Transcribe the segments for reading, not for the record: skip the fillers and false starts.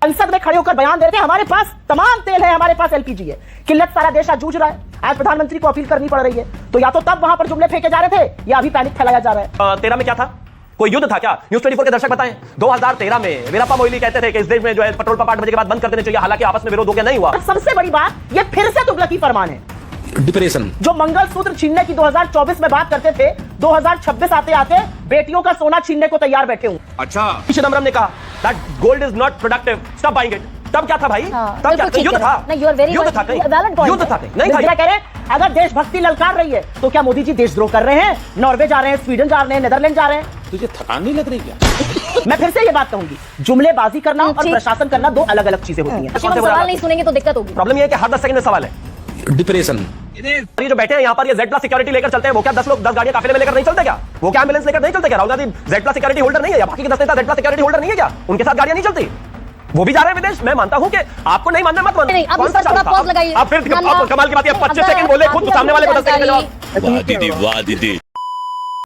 संसद में खड़े होकर बयान दे रहे थे हमारे पास तमाम तेल है, हमारे पास एलपीजी है। किल्लत सारा देश आज जूझ रहा है, आज प्रधानमंत्री को अपील करनी पड़ रही है। तो या तो तब वहां पर जुमले फेंके जा रहे थे या अभी पैनिक फैलाया जा रहा है। 13 में क्या था? कोई युद्ध था क्या? न्यूज़ 24 के दर्शक बताएं। 2013 में वीरप्पा मोइली कहते थे कि इस देश में जो है पेट्रोल पंप 8 बजे के बाद बंद कर देने चाहिए, हालांकि आपस में विरोध हो गया, नहीं हुआ। सबसे बड़ी बात, ये फिर से तुगलकी फरमान है। डिप्रेशन जो मंगलसूत्र छीनने की 2024 में बात करते थे, 2026 आते आते बेटियों का सोना छीनने को तैयार बैठे हूं। अच्छा, चिदम्बरम ने कहा that gold is not productive, stop buying it. तब क्या था भाई? तब क्या युद्ध था? युद्ध था कहीं? युद्ध था कहीं? नहीं था। कह रहे अगर देशभक्ति ललकार रही है तो क्या मोदी जी देशद्रोह कर रहे हैं? नॉर्वे जा रहे हैं, स्वीडन जा रहे हैं, नेदरलैंड जा रहे हैं। तुझे थकान नहीं लग रही क्या? मैं फिर से ये बात कहूंगी, जुमलेबाजी करना और प्रशासन करना दो अलग अलग चीजें होती हैं। सवाल नहीं सुनेंगे तो दिक्कत होगी। प्रॉब्लम ये है कि हर 10 सेकंड में सवाल है। डिप्रेशन ये जो बैठे हैं यहाँ पर, ये Z+ सिक्योरिटी लेकर चलते हैं, वो क्या 10 लोग 10 गाड़ियां काफिले में लेकर नहीं चलते क्या? वो क्या एम्बुलेंस लेकर नहीं चलते क्या? Rahul Gandhi Z+ security holder नहीं है या बाकी के 10 नेता Z+ सिक्योरिटी होल्डर नहीं है क्या? उनके साथ गाड़ियां नहीं चलती? वो भी जा रहे हैं विदेश। मैं मानता हूं कि आपको नहीं मानना, मत मानो। अब इस पर थोड़ा पॉज लगाइए। आप फिर कमाल की बात है, 25 सेकंड बोले खुद, सामने वाले को 10 सेकंड जवाब। वाह दीदी।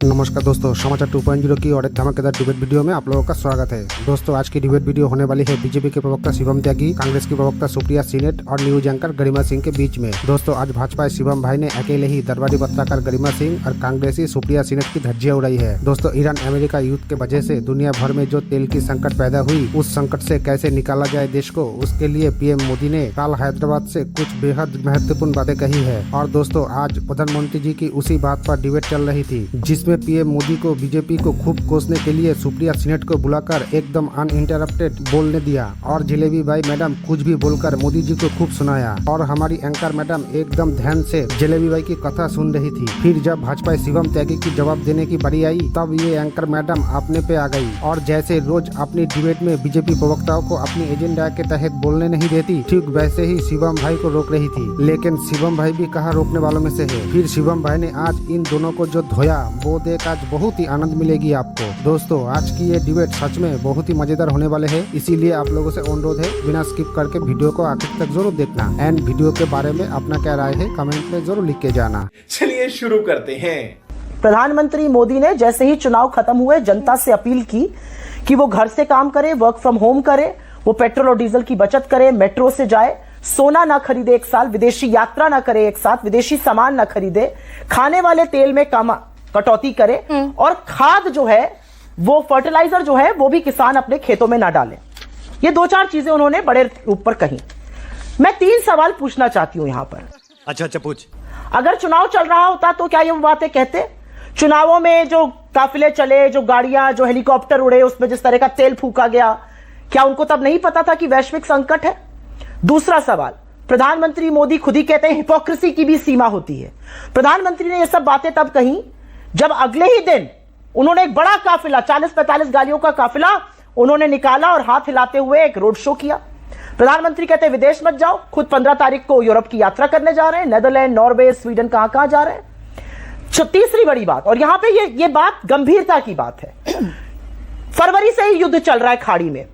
नमस्कार दोस्तों, समाचार 2.0 की और एक धमाकेदार डिबेट वीडियो में आप लोगों का स्वागत है। दोस्तों, आज की डिबेट वीडियो होने वाली है बीजेपी के प्रवक्ता शिवम त्यागी, कांग्रेस की प्रवक्ता सुप्रिया सीनेट और न्यूज एंकर गरिमा सिंह के बीच में। दोस्तों, आज भाजपा शिवम भाई ने अकेले ही दरबारी पत्रकार गरिमा सिंह और कांग्रेसी सुप्रिया सीनेट की धज्जियां उड़ाई है। दोस्तों, ईरान अमेरिका युद्ध के वजह से दुनिया भर में जो तेल की संकट पैदा हुई, उस संकट से कैसे निकाला जाए देश को, उसके लिए पीएम मोदी ने कल हैदराबाद से कुछ बेहद महत्वपूर्ण बातें कही है। और दोस्तों, आज प्रधानमंत्री जी की उसी बात पर डिबेट चल रही थी, जिसमें पीएम मोदी को बीजेपी को खूब कोसने के लिए सुप्रिया सीनेट को बुलाकर एकदम अनइंटरप्टेड बोलने दिया और जलेबी भाई मैडम कुछ भी बोलकर मोदी जी को खूब सुनाया। और हमारी एंकर मैडम एकदम ध्यान से जलेबी भाई की कथा सुन रही थी। फिर जब भाजपा शिवम त्यागी की जवाब देने की बारी आई, तब ये एंकर मैडम अपने पे आ गई और जैसे रोज अपनी डिबेट में बीजेपी प्रवक्ताओं को अपनी एजेंडा के तहत बोलने नहीं देती, ठीक वैसे ही शिवम भाई को रोक रही थी। लेकिन शिवम भाई भी कहा रोकने वालों में से है। फिर शिवम भाई ने आज इन दोनों को जो धोया, वो देख आज बहुत ही आनंद मिलेगी आपको। दोस्तों, आज की ये डिबेट सच में बहुत ही मजेदार होने वाले हैं, इसीलिए आप लोगों से अनुरोध है बिना स्किप करके वीडियो को आखिर तक जरूर देखना एंड वीडियो के बारे में अपना क्या राय है कमेंट में जरूर लिख के जाना। चलिए शुरू करते हैं। प्रधानमंत्री मोदी ने जैसे ही चुनाव खत्म हुए जनता से अपील की कि वो घर से काम करे, वर्क फ्रॉम होम करे, वो पेट्रोल और डीजल की बचत करे, मेट्रो से जाए, सोना ना खरीदे एक साल, विदेशी यात्रा ना करे एक साथ, विदेशी सामान ना खरीदे, खाने वाले तेल में कटौती करे और खाद जो है, वो फर्टिलाइजर जो है, वो भी किसान अपने खेतों में ना डालें। ये 2-4 चीजें उन्होंने बड़े रूप पर कही। मैं 3 सवाल पूछना चाहती हूं यहां पर। अच्छा पूछ। अगर चुनाव चल रहा होता तो क्या ये वो बातें कहते? चुनावों में जो काफिले चले, जो गाड़ियां, जो हेलीकॉप्टर उड़े, उसमें जिस तरह का तेल फूका गया, क्या उनको तब नहीं पता था कि वैश्विक संकट है? दूसरा सवाल, प्रधानमंत्री मोदी खुद ही कहते हैं हिपोक्रेसी की भी सीमा होती है। प्रधानमंत्री ने ये सब बातें तब कही जब अगले ही दिन उन्होंने एक बड़ा काफिला, 40-45 गाड़ियों का काफिला उन्होंने निकाला और हाथ हिलाते हुए एक रोड शो किया। प्रधानमंत्री कहते हैं विदेश मत जाओ, खुद 15 तारीख को यूरोप की यात्रा करने जा रहे हैं, नेदरलैंड, नॉर्वे, स्वीडन, कहां जा रहे हैं। तीसरी बड़ी बात, और यहां पे ये बात गंभीरता की बात है, फरवरी से ही युद्ध चल रहा है खाड़ी में।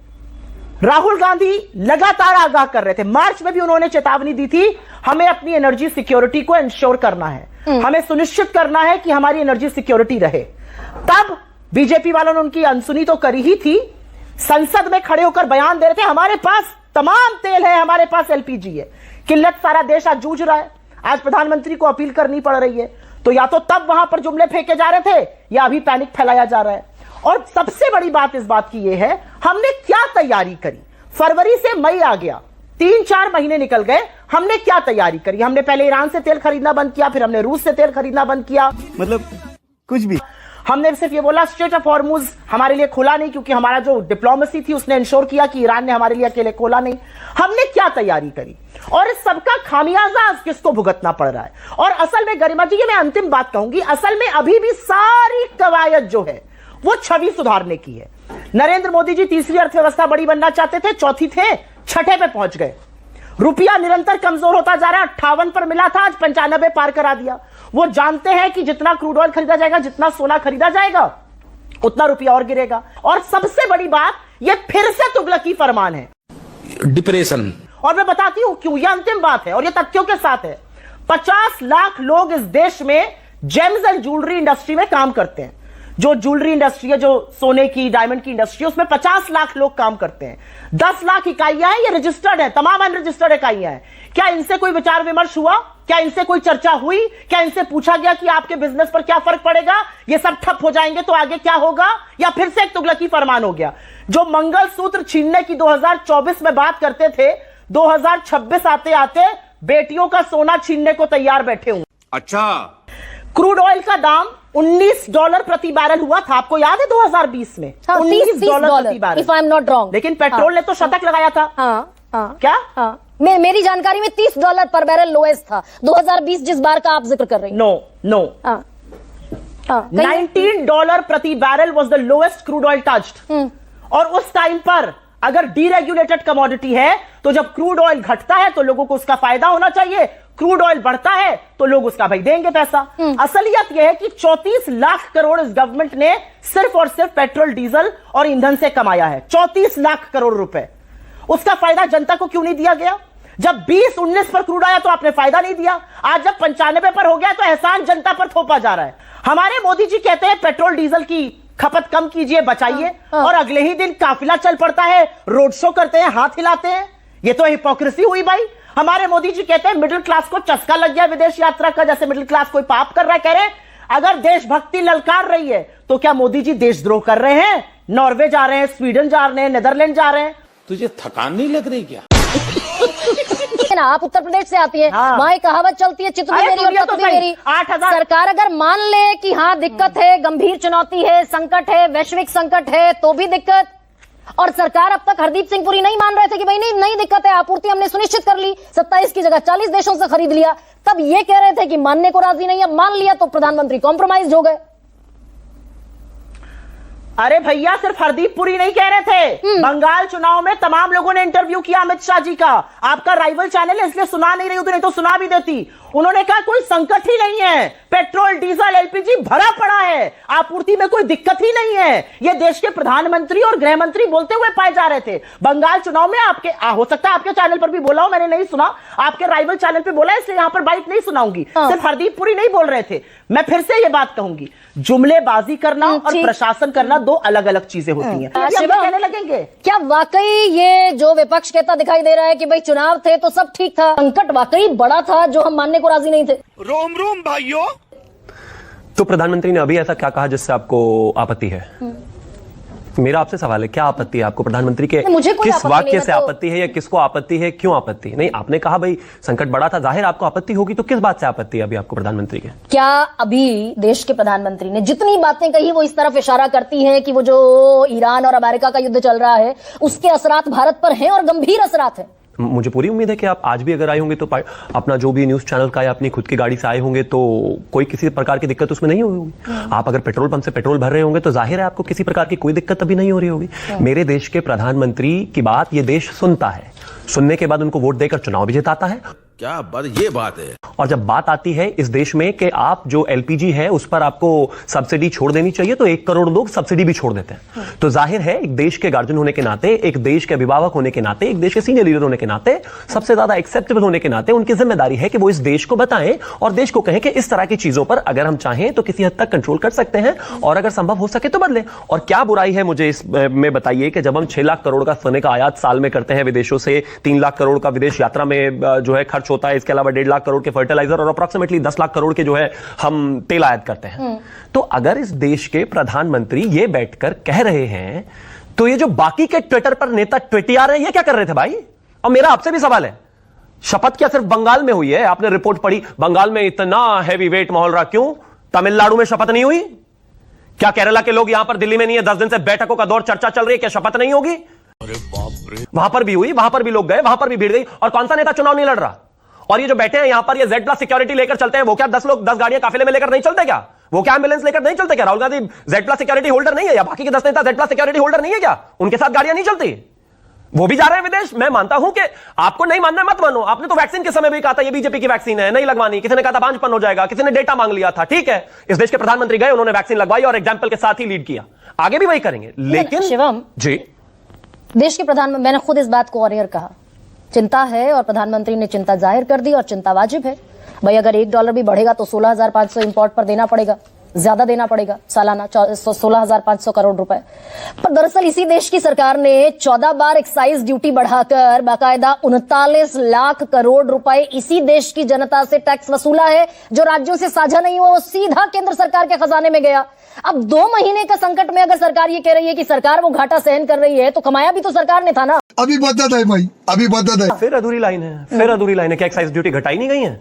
राहुल गांधी लगातार आगाह कर रहे थे, मार्च में भी उन्होंने चेतावनी दी थी, हमें अपनी एनर्जी सिक्योरिटी को इंश्योर करना है, हमें सुनिश्चित करना है कि हमारी एनर्जी सिक्योरिटी रहे। तब बीजेपी वालों ने उनकी अनसुनी तो करी ही थी, संसद में खड़े होकर बयान दे रहे थे हमारे पास तमाम तेल है, हमारे पास एलपीजी है। किल्लत सारा देश आज जूझ रहा है, आज प्रधानमंत्री को अपील करनी पड़ रही है। तो या तो तब वहां पर जुमले फेंके जा रहे थे या अभी पैनिक फैलाया जा रहा है। और सबसे बड़ी बात इस बात की यह है, हमने क्या तैयारी करी? फरवरी से मई आ गया, 3-4 महीने निकल गए, हमने क्या तैयारी करी? हमने पहले ईरान से तेल खरीदना बंद किया, फिर हमने रूस से तेल खरीदना बंद किया, मतलब कुछ भी। हमने सिर्फ ये बोला स्ट्रेट ऑफ हॉर्मुज हमारे लिए खुला नहीं, क्योंकि हमारा जो डिप्लोमेसी थी उसने इंश्योर किया कि ईरान ने हमारे लिए अकेले खोला नहीं। हमने क्या तैयारी करी और इस सबका खामियाजा किसको भुगतना पड़ रहा है? और असल में गरिमा जी, ये मैं अंतिम बात कहूंगी, असल में अभी भी सारी कवायद जो है वो छवि सुधारने की है। नरेंद्र मोदी जी तीसरी अर्थव्यवस्था बड़ी बनना चाहते थे, चौथी थे, छठे पे पहुंच गए। रुपया निरंतर कमजोर होता जा रहा है, 58 पर मिला था, आज 95 पार करा दिया। वो जानते हैं कि जितना क्रूड ऑयल खरीदा जाएगा, जितना सोना खरीदा जाएगा, उतना रुपया और गिरेगा। और सबसे बड़ी बात, ये फिर से तुगलकी फरमान है, डिप्रेशन। और मैं बताती हूं क्यों, ये अंतिम बात है और ये तथ्यों के साथ है। 50 लाख लोग इस देश में जेम्स एंड ज्वेलरी इंडस्ट्री में काम करते हैं। जो ज्वेलरी इंडस्ट्री है, जो सोने की डायमंड की इंडस्ट्री, उसमें 50 लाख लोग काम करते हैं। 10 लाख इकाइयां हैं, ये रजिस्टर्ड है, तमाम अनरजिस्टर्ड इकाइयां हैं। क्या इनसे कोई विचार विमर्श हुआ? क्या इनसे कोई चर्चा हुई? क्या इनसे पूछा गया कि आपके बिजनेस पर क्या फर्क पड़ेगा? ये सब ठप हो जाएंगे तो आगे क्या होगा? या फिर से एक तुगलकी फरमान हो गया? जो मंगलसूत्र छीनने की 2024 में बात करते थे, 2026 आते आते बेटियों का सोना छीनने को तैयार बैठे हुए। अच्छा, क्रूड ऑयल का दाम $19 प्रति बैरल हुआ था, आपको याद है 2020 में? हाँ, $19 प्रति barrel, if I am not wrong. लेकिन पेट्रोल ने तो शतक लगाया था। क्या? मेरी जानकारी में $30 पर बैरल लोएस्ट था 2020, जिस बार का आप जिक्र कर रही हैं। नो $19 प्रति barrel was the lowest crude oil touched. और उस टाइम पर अगर डीरेगुलेटेड कमोडिटी है तो जब क्रूड ऑयल घटता है तो लोगों को उसका फायदा होना चाहिए, क्रूड ऑयल बढ़ता है तो लोग उसका भाई देंगे पैसा। असलियत यह है कि 34 लाख करोड़ इस गवर्नमेंट ने सिर्फ और सिर्फ पेट्रोल, डीजल और ईंधन से कमाया है। 34 लाख करोड़ रुपए। उसका फायदा जनता को क्यों नहीं दिया गया? जब 20-19 पर क्रूड आया तो आपने फायदा नहीं दिया। आज जब 95 पर हो गया तो एहसान जनता पर थोपा जा रहा है। हमारे मोदी जी कहते हैं पेट्रोल डीजल की खपत कम कीजिए, बचाइए, और अगले ही दिन काफिला चल पड़ता है, रोड शो करते हैं, हाथ हिलाते हैं। ये तो हिपोक्रेसी हुई भाई। हमारे मोदी जी कहते हैं मिडिल क्लास को चस्का लग गया विदेश यात्रा का, जैसे मिडिल क्लास कोई पाप कर रहा है। कह रहे हैं अगर देशभक्ति ललकार रही है तो क्या मोदी जी देशद्रोह कर रहे हैं? नॉर्वे जा रहे हैं, स्वीडन जा रहे हैं, नेदरलैंड जा रहे हैं। तुझे थकान नहीं लग रही क्या? ना, आप उत्तर प्रदेश से आती है, वहाँ एक कहावत चलती है, चित भी मेरी और पत भी मेरी। 8,000 सरकार अगर मान ले कि हाँ दिक्कत है, गंभीर चुनौती है, संकट है, वैश्विक संकट है, तो भी दिक्कत। और सरकार अब तक हरदीप सिंह पुरी नहीं मान रहे थे कि भाई नहीं दिक्कत है, आपूर्ति हमने सुनिश्चित कर ली, 27 की जगह 40 देशों से खरीद लिया। तब ये कह रहे थे कि मानने को राजी नहीं है, मान लिया तो प्रधानमंत्री कॉम्प्रोमाइज हो गए। अरे भैया, सिर्फ हरदीप पुरी नहीं कह रहे थे, बंगाल चुनाव में तमाम लोगों ने इंटरव्यू किया अमित शाह जी का। आपका राइवल चैनल है इसलिए सुना नहीं रही हूं, तो नहीं तो सुना भी देती। उन्होंने कहा कोई संकट ही नहीं है, पेट्रोल, डीजल, एलपीजी भरा पड़ा है, आपूर्ति में कोई दिक्कत ही नहीं है। ये देश के प्रधानमंत्री और गृह मंत्री बोलते हुए पाए जा रहे थे। बंगाल चुनाव में आपके हो सकता है आपके चैनल पर भी बोला हो, मैंने नहीं सुना, आपके राइवल चैनल पर बोला, इसलिए यहां पर बाइट नहीं सुनाऊंगी। सिर्फ हरदीप पुरी नहीं बोल रहे थे। मैं फिर से ये बात कहूंगी, जुमलेबाजी करना और प्रशासन करना दो अलग अलग चीजें होती हैं। कहने लगेंगे क्या वाकई ये जो विपक्ष कहता दिखाई दे रहा है कि भाई चुनाव थे तो सब ठीक था, संकट वाकई बड़ा था जो हम मानने को राजी नहीं थे? रोम रोम भाइयों। तो प्रधानमंत्री ने अभी ऐसा क्या कहा जिससे आपको आपत्ति है? मेरा आपसे सवाल है, क्या आपत्ति है आपको प्रधानमंत्री के? मुझे कोई किस वाक्य से तो... आपत्ति है या किसको आपत्ति है, क्यों आपत्ति? नहीं, आपने कहा भाई संकट बड़ा था, जाहिर आपको आपत्ति होगी, तो किस बात से आपत्ति है अभी आपको प्रधानमंत्री के? क्या अभी देश के प्रधानमंत्री ने जितनी बातें कही वो इस तरफ इशारा करती हैं कि वो जो ईरान और अमेरिका का युद्ध चल रहा है उसके असरात भारत पर हैं और गंभीर असरात हैं? मुझे पूरी उम्मीद है कि आप आज भी अगर आए होंगे तो अपना जो भी न्यूज चैनल का या अपनी खुद की गाड़ी से आए होंगे तो कोई किसी प्रकार की दिक्कत उसमें नहीं होगी। आप अगर पेट्रोल पंप से पेट्रोल भर रहे होंगे तो जाहिर है आपको किसी प्रकार की कोई दिक्कत अभी नहीं हो रही होगी। मेरे देश के प्रधानमंत्री की बात ये देश सुनता है, सुनने के बाद उनको वोट देकर चुनाव भी जिताता है। क्या बात, ये बात है। और जब बात आती है इस देश में कि आप जो एलपीजी है उस पर आपको सब्सिडी छोड़ देनी चाहिए, तो 1 करोड़ लोग सब्सिडी भी छोड़ देते हैं। तो जाहिर है एक देश के गार्जियन होने के नाते, एक देश के अभिभावक होने के नाते, एक देश के सीनियर लीडर होने के नाते, सबसे ज्यादा एक्सेप्टेबल होने के नाते उनकी जिम्मेदारी है कि वो इस देश को बताएं और देश को कहें कि इस तरह की चीजों पर अगर हम चाहें तो किसी हद तक कंट्रोल कर सकते हैं और अगर संभव हो सके तो बदलें। और क्या बुराई है मुझे इसमें बताइए कि जब हम 6 लाख करोड़ का सोने का आयात साल में करते हैं विदेशों से, 3 लाख करोड़ का विदेश यात्रा में जो है खर्च होता है, इसके अलावा 1.5 लाख करोड़ के फर्टिलाइजर और अप्रॉक्सीमेटली 10 लाख करोड़ के जो है हम तेल आयात करते हैं। तो अगर इस देश के प्रधानमंत्री ये बैठकर कह रहे हैं तो ये जो बाकी के ट्विटर पर नेता ट्विटिया रहे हैं, ये क्या कर रहे थे भाई? और मेरा आपसे भी सवाल है, शपथ क्या सिर्फ बंगाल में हुई है? आपने रिपोर्ट पढ़ी, बंगाल में इतना हैवी वेट माहौल रहा, क्यों? तमिलनाडु में शपथ नहीं हुई क्या? केरला के लोग यहां पर दिल्ली में नहीं है, 10 दिन से बैठकों का दौर, चर्चा चल रही है, क्या शपथ नहीं होगी? अरे बाप रे, वहां पर भी हुई, वहां पर भी लोग गए, वहां पर भी भीड़ गई, और कौन सा नेता चुनाव नहीं लड़ रहा? और ये जो बैठे हैं यहां पर, ये Z+ सिक्योरिटी लेकर चलते हैं, वो क्या 10 लोग 10 गाड़ियां काफिले में लेकर नहीं चलते क्या? वो क्या एम्बुलेंस लेकर नहीं चलते क्या? Rahul Gandhi Z+ security holder नहीं है या बाकी के 10 नेता Z+ सिक्योरिटी होल्डर नहीं है क्या? उनके साथ गाड़ियां नहीं चलती? वो भी जा रहे हैं विदेश। मैं मानता हूं कि आपको नहीं मानना मत मानो, आपने तो वैक्सीन के समय भी कहा था ये बीजेपी की वैक्सीन है, नहीं लगवानी, किसी ने कहा था 5 हो जाएगा, किसी ने डेटा मांग लिया था, ठीक है, इस देश के प्रधानमंत्री गए, उन्होंने वैक्सीन लगवाई और एग्जाम्पल के साथ ही लीड किया, आगे भी वही करेंगे। लेकिन शिवम जी, देश के प्रधानमंत्री, मैंने खुद इस बात को ऑन एयर कहा, चिंता है और प्रधानमंत्री ने चिंता जाहिर कर दी और चिंता वाजिब है। भाई अगर $1 भी बढ़ेगा तो 16,500 इंपोर्ट पर देना पड़ेगा, ज्यादा देना पड़ेगा सालाना 16,500 करोड़ रुपए। पर दरअसल इसी देश की सरकार ने 14 बार एक्साइज ड्यूटी बढ़ाकर बाकायदा 39 लाख करोड़ रुपए इसी देश की जनता से टैक्स वसूला है। जो राज्यों से साझा नहीं हुआ वो सीधा केंद्र सरकार के खजाने में गया। अब 2 महीने का संकट में अगर सरकार ये कह रही है कि सरकार वो घाटा सहन कर रही है, तो कमाया भी तो सरकार ने था ना। अभी बदत है भाई, अभी बदत है। फिर अधूरी लाइन है, फिर अधूरी लाइन है। क्या एक्साइज ड्यूटी घटाई नहीं गई है?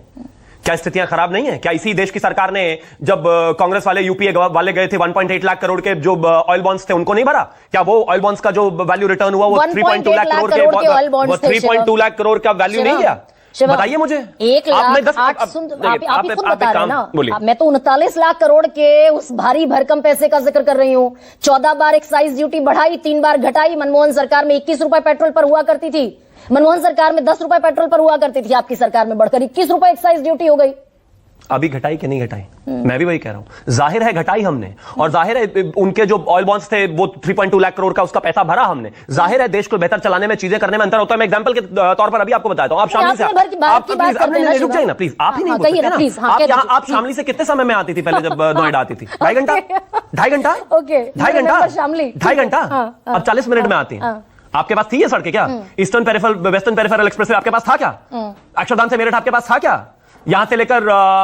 क्या स्थितियां खराब नहीं है? क्या इसी देश की सरकार ने जब कांग्रेस वाले यूपीए वाले गए थे 1.8 लाख करोड़ के जो ऑयल बॉन्ड्स थे उनको नहीं भरा? क्या वो ऑयल बॉन्ड्स का जो वैल्यू रिटर्न हुआ वो 3.2 लाख करोड़ के 3.2 लाख करोड़ का वैल्यू नहीं गया? बताइए मुझे। 1,08,000 आप ही खुद बता रहे हैं ना। मैं तो 39 लाख करोड़ के उस भारी भरकम पैसे का जिक्र कर रही हूँ। 14 बार एक्साइज ड्यूटी बढ़ाई, 3 बार घटाई। मनमोहन सरकार में 21 रुपए पेट्रोल पर हुआ करती थी, मनमोहन सरकार में 10 रुपए पेट्रोल पर हुआ करती थी, आपकी सरकार में बढ़कर 21 रुपए एक्साइज ड्यूटी हो गई। अभी घटाई कि नहीं घटाई? मैं भी वही कह रहा हूं। जाहिर है घटाई हमने, और जाहिर है उनके जो ऑयल बॉन्ड्स थे वो 3.2 लाख करोड़ का उसका पैसा भरा हमने। जाहिर है देश को बेहतर चलाने में, चीजें करने में अंतर होता है। मैं एग्जांपल के तौर पर अभी आपको बताता हूं। आप शामली से रुक जाइए ना प्लीज, आप ही नहीं बोल सकते ना। आप शामली से कितने समय में आती थी पहले जब नोएडा आती थी? 2.5 घंटा, 2.5 घंटा, 2.5 घंटा, शामली 2.5 घंटा। अब 40 मिनट में आती है। आपके पास थी ये सड़कें क्या? Eastern peripheral, western peripheral expressway आपके पास था क्या? अक्षरधाम से मेरठ आपके पास था क्या? यहां से लेकर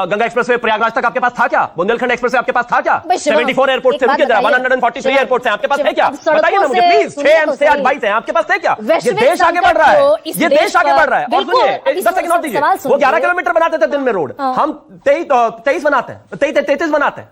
गंगा एक्सप्रेसवे प्रयागराज तक आपके पास था क्या? बुंदेलखंड एक्सप्रेसवे आपके पास था क्या? 74 एयरपोर्ट से रुके जरा, 143 एयरपोर्ट से आपके पास है क्या? बताइए ना मुझे प्लीज। 6 से 8 22 है, आपके पास है क्या? ये देश आगे बढ़ रहा है, ये देश आगे बढ़ रहा है। और सुनिए 10 सेकंड और दीजिए। वो 11 किलोमीटर बनाते थे दिन में रोड, हम 23 बनाते हैं, 33 बनाते हैं।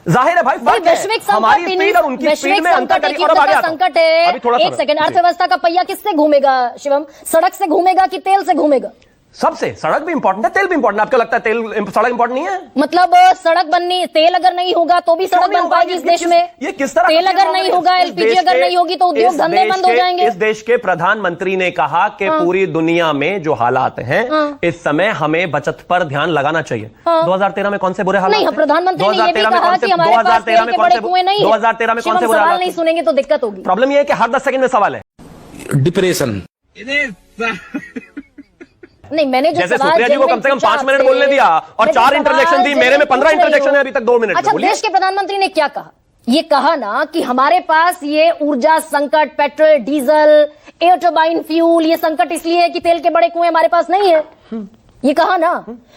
जाहिर है भाई फर्क है हमारी स्पीड और उनकी स्पीड में अंतर करके। और अब आगे संकट है। एक सेकंड, अर्थव्यवस्था का पहिया किससे घूमेगा शिवम? सड़क से घूमेगा कि तेल से घूमेगा? सबसे। सड़क भी इंपॉर्टेंट है, तेल भी इंपॉर्टेंट है। आपको लगता है तेल सड़क इंपॉर्टेंट नहीं है? मतलब सड़क बननी, तेल अगर नहीं होगा तो भी सड़क बन पाएगी इस देश में? ये किस तरह? तेल अगर नहीं होगा, एलपीजी अगर नहीं होगी तो उद्योग धंधे बंद हो जाएंगे। इस देश के प्रधानमंत्री ने कहा कि पूरी दुनिया में जो हालात हैं इस समय हमें बचत पर ध्यान लगाना चाहिए। 2013 में कौन से बुरे हालात? नहीं, प्रधानमंत्री ने ये भी कहा कि हमारे पास तेल के बड़े कुएं नहीं है। 2013 में कौन से बुरे हालात? नहीं सुनेंगे तो दिक्कत होगी। प्रॉब्लम ये है कि हर 10 सेकंड में सवाल है। डिप्रेशन। नहीं, मैंने जो जैसे सुप्रिया जी को कम से कम 5 मिनट बोलने दिया और 4 इंटरजेक्शन दी, मेरे में 15 इंटरजेक्शन है अभी तक 2 मिनट। अच्छा, देश के प्रधानमंत्री ने क्या कहा? ये कहा ना कि हमारे पास ये ऊर्जा संकट, petrol diesel, air turbine fuel, ये संकट इसलिए है कि तेल के बड़े कुएं हमारे पास नहीं है। ये कहा ना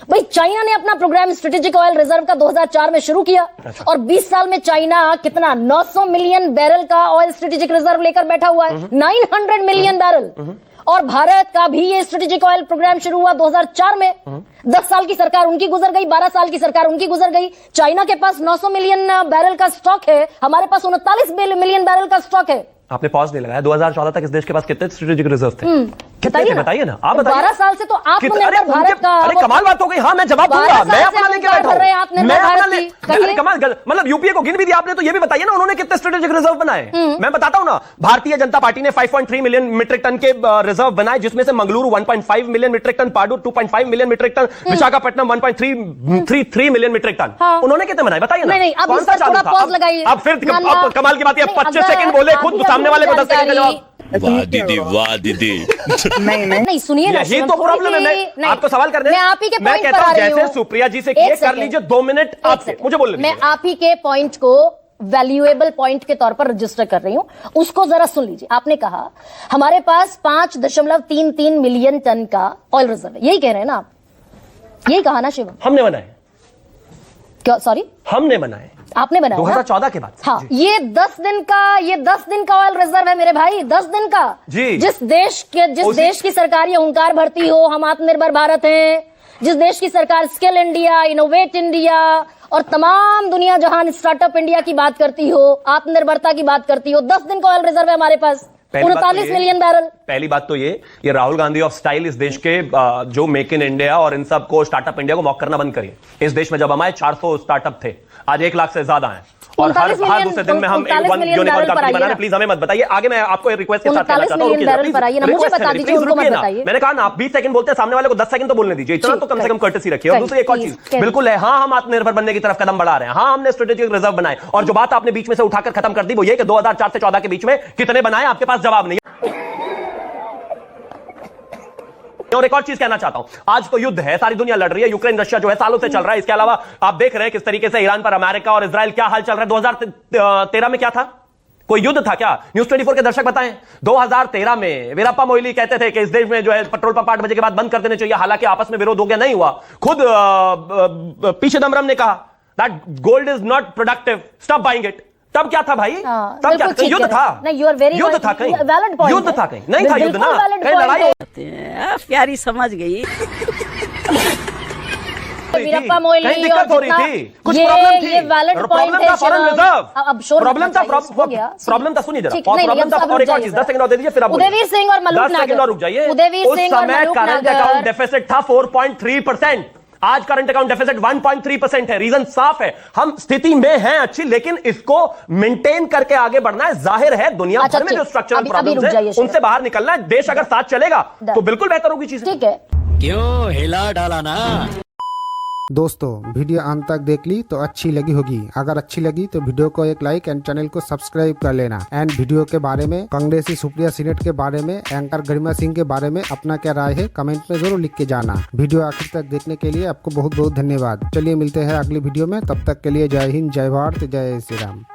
भाई। चाइना ने अपना प्रोग्राम स्ट्रेटेजिक ऑयल रिजर्व का 2004 में शुरू किया और 20 साल में चाइना कितना 900 मिलियन बैरल का ऑयल स्ट्रेटेजिक रिजर्व लेकर बैठा हुआ है। 900 मिलियन बैरल। और भारत का भी ये स्ट्रेटेजिक ऑयल प्रोग्राम शुरू हुआ 2004 में। 10 साल की सरकार उनकी गुजर गई, 12 साल की सरकार उनकी गुजर गई। चाइना के पास 900 मिलियन बैरल का स्टॉक है, हमारे पास 39 मिलियन बैरल का स्टॉक है। आपने पॉज नहीं लगाया। 2014 तक इस देश के पास कितने स्ट्रेटेजिक रिजर्व थे? कितने थे बताइए ना, आप बताइए। 12 साल से तो आत्मनिर्भर भारत का। अरे कमाल बात हो गई। हाँ मैं जवाब दूंगा, मैं अपना लेके बैठा हूं। मैं अपना कमाल, मतलब यूपीए को गिन भी दिया आपने, तो ये भी बताइए ना उन्होंने कितने स्ट्रेटेजिक रिजर्व बनाए। मैं बताता हूं ना, भारतीय जनता पार्टी ने 5.3 मिलियन मीट्रिक टन के रिजर्व बनाए, जिसमें से Mangaluru 1.5 million metric ton, Padur 2.5 million metric ton, Visakhapatnam 1.33 million metric ton. उन्होंने कितने बनाए बताइए ना? नहीं, अब थोड़ा पॉज लगाइए। अब फिर कमाल की बात है, 25 सेकंड बोले खुद, सामने वाले को 10 सेकंड। वाह दीदी, वाह दीदी। नहीं सुनिए ना, यही तो प्रॉब्लम है। मैं आपको सवाल करने, मैं आप ही के मैं कहता हूं जैसे सुप्रिया जी से किए, कर लीजिए 2 मिनट आपसे, मुझे बोलने दीजिए। मैं आप ही के पॉइंट को वैल्यूएबल पॉइंट के तौर पर रजिस्टर कर रही हूं, उसको जरा सुन लीजिए। आपने कहा हमारे पास 5.33 मिलियन टन का ऑयल रिजर्व है, यही कह रहे हैं ना आप? यही कहा ना शिवम? हमने बनाए। क्या? सॉरी, हमने बनाए। आपने बनाया 2014 के बाद। हाँ, ये 10 दिन का ऑयल रिजर्व है मेरे भाई, 10 दिन का जी। जिस देश की सरकार ये हुंकार भरती हो हम आत्मनिर्भर भारत हैं, जिस देश की सरकार स्किल इंडिया, इनोवेट इंडिया और तमाम दुनिया जहान स्टार्टअप इंडिया की बात करती हो, आत्मनिर्भरता की बात करती हो, 10 दिन का ऑयल रिजर्व है हमारे पास, 39 मिलियन बैरल। पहली बात तो ये राहुल गांधी ऑफ स्टाइल इस देश के जो मेक इन इंडिया और इन सब को स्टार्टअप इंडिया को मॉक करना बंद करिए। इस देश में जब हमारे 400 स्टार्टअप थे, आज 1 लाख से ज्यादा हैं और हर दूसरे दिन में हम यूनिकॉर्न कंपनी बना रहे। प्लीज हमें मत बताइए आगे। मैं आपको एक रिक्वेस्ट के साथ कहना चाहता हूं, मैंने कहा ना आप 20 सेकंड बोलते हैं, सामने वाले को 10 सेकंड तो बोलने दीजिए, इतना तो कम से कम कर्टेसी रखिए। और दूसरी एक और चीज बिल्कुल है, हाँ हम आत्मनिर्भर बनने की तरफ कदम बढ़ा रहे हैं, हाँ हमने स्ट्रेटेजिक रिजर्व बनाए। और जो बात आपने बीच में से उठाकर खत्म कर दी वो ये कि 2004 से 14 के बीच में कितने बनाए, आपके पास जवाब नहीं। और एक और चीज कहना चाहता हूं, आज तो युद्ध है, सारी दुनिया लड़ रही है, यूक्रेन रशिया जो है सालों से चल रहा है। इसके अलावा आप देख रहे हैं किस तरीके से ईरान पर अमेरिका और इजराइल क्या हाल चल रहा है। 2013 में क्या था? कोई युद्ध था क्या? न्यूज 24 के दर्शक बताएं। 2013 में वीरप्पा मोइली कहते थे कि इस देश में जो है पेट्रोल पंप 8 बजे के बाद बंद कर देने चाहिए, हालांकि आपस में विरोध हो गया, नहीं हुआ। खुद पीछे दमरम ने कहा that gold is not productive, stop buying it. तब क्या था भाई? तब क्या था? युद्ध था? युद्ध था कहीं? युद्ध था कहीं? नहीं था युद्ध ना, कहीं लड़ाई। प्यारी समझ गई। वीरप्पा मोइली कहीं दिक्कत हो रही थी, कुछ प्रॉब्लम थी, प्रॉब्लम था फॉरेन रिजर्व, अब शोर प्रॉब्लम था, प्रॉब्लम था, सुनिए जरा, प्रॉब्लम था। और एक और चीज 10 सेकंड और दे दीजिए, फिर आप उदयवीर सिंह और मलूक 10 सेकंड और रुक जाइए। उस समय करंट अकाउंट डेफिसिट था 4.3%, आज करंट अकाउंट डेफिसिट 1.3% है। रीजन साफ है, हम स्थिति में हैं अच्छी, लेकिन इसको मेंटेन करके आगे बढ़ना है। जाहिर है दुनिया भर में जो स्ट्रक्चरल प्रॉब्लम्स हैं उनसे बाहर निकलना है। देश अगर साथ चलेगा तो बिल्कुल बेहतर होगी चीजें। ठीक है, क्यों हिला डाला ना। दोस्तों वीडियो अंत तक देख ली तो अच्छी लगी होगी। अगर अच्छी लगी तो वीडियो को एक लाइक एंड चैनल को सब्सक्राइब कर लेना। एंड वीडियो के बारे में, कांग्रेसी सुप्रिया सीनेट के बारे में, एंकर गरिमा सिंह के बारे में अपना क्या राय है कमेंट में जरूर लिख के जाना। वीडियो आखिर तक देखने के लिए आपको बहुत बहुत धन्यवाद। चलिए मिलते हैं अगली वीडियो में, तब तक के लिए जय हिंद, जय भारत, जय श्री राम।